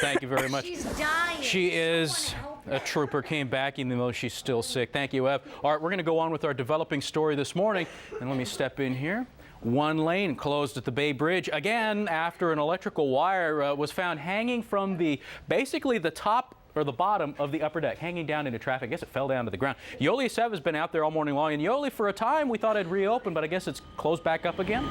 Thank you very much. She's dying. She is a trooper, came back even though she's still sick. Thank you, Ev. All right, we're going to go on with our developing story this morning. And let me step in here. One lane closed at the Bay Bridge again after an electrical wire was found hanging from basically the top or the bottom of the upper deck, hanging down into traffic. I guess it fell down to the ground. Yoli Sev has been out there all morning long. And Yoli, for a time, we thought it'd reopen, but I guess it's closed back up again?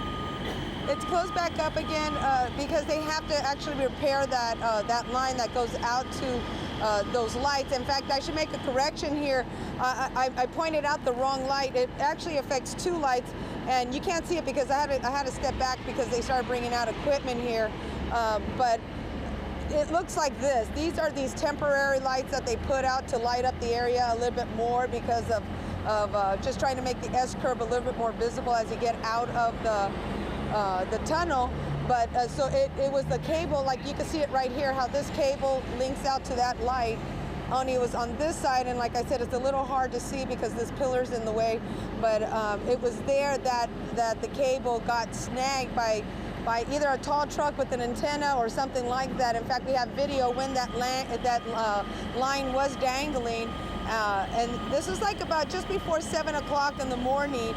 It's closed back up again because they have to actually repair that line that goes out to those lights. In fact, I should make a correction here. I pointed out the wrong light. It actually affects two lights, and you can't see it because I had to step back because they started bringing out equipment here. But it looks like this. These are these temporary lights that they put out to light up the area a little bit more because of just trying to make the S-curve a little bit more visible as you get out of the tunnel. But so it was the cable, like you can see it right here, how this cable links out to that light. Only it was on this side, and like I said, it's a little hard to see because this pillar's in the way. But it was there that the cable got snagged by either a tall truck with an antenna or something like that. In fact, we have video when that line was dangling. And this was like about just before 7 o'clock in the morning.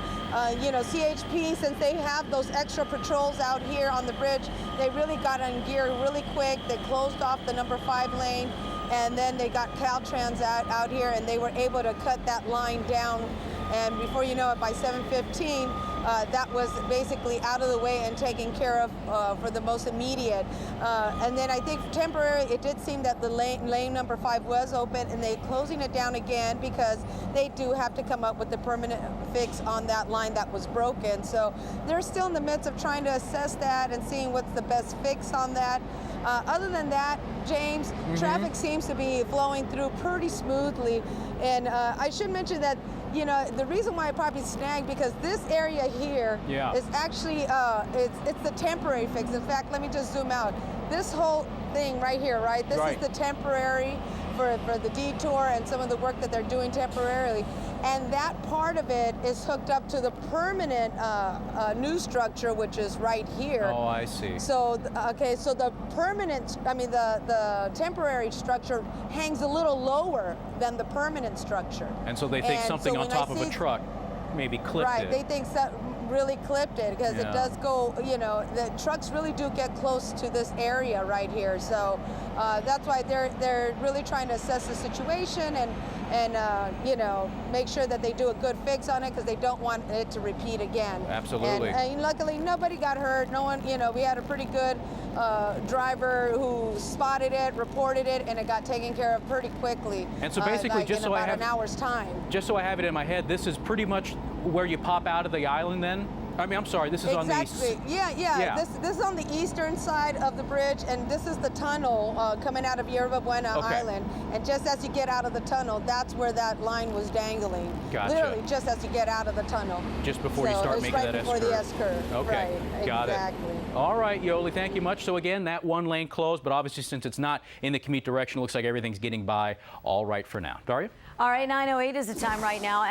You know, CHP, since they have those extra patrols out here on the bridge, they really got on gear really quick. They closed off the number 5 lane, and then they got Caltrans out here, and they were able to cut that line down. And before you know it, by 7:15, that was basically out of the way and taken care of for the most immediate. And then I think temporarily, it did seem that the lane number 5 was open, and they're closing it down again because they do have to come up with the permanent fix on that line that was broken. So they're still in the midst of trying to assess that and seeing what's the best fix on that. Other than that, James, traffic seems to be flowing through pretty smoothly. And I should mention that, you know, the reason why it probably snagged because this area here is actually, it's the temporary fix. In fact, let me just zoom out. This whole thing right here, right? This is the temporary for the detour and some of the work that they're doing temporarily. And that part of it is hooked up to the permanent new structure, which is right here. Oh, I see. So, okay, so the permanent, I mean, the temporary structure hangs a little lower than the permanent structure. And so they think something on top of a truck maybe clipped it. Right, they think really clipped it because it does go, you know, the trucks really do get close to this area right here. So that's why they're really trying to assess the situation and you know, make sure that they do a good fix on it because they don't want it to repeat again. Absolutely. And luckily nobody got hurt. No one, you know, we had a pretty good driver who spotted it, reported it, and it got taken care of pretty quickly. And so basically, like just in so about I have an hour's time. Just so I have it in my head, this is pretty much where you pop out of the island then? I mean, I'm sorry, this is on the east. Yeah. This is on the eastern side of the bridge, and this is the tunnel coming out of Yerba Buena Island. And just as you get out of the tunnel, that's where that line was dangling. Gotcha. Literally, just as you get out of the tunnel. Just before you start making that S-curve. Right before the S-curve. Okay, right, got exactly. it. All right, Yoli, thank you much. So again, that one lane closed, but obviously since it's not in the commute direction, it looks like everything's getting by all right for now. Daria? All right, 9:08 is the time right now.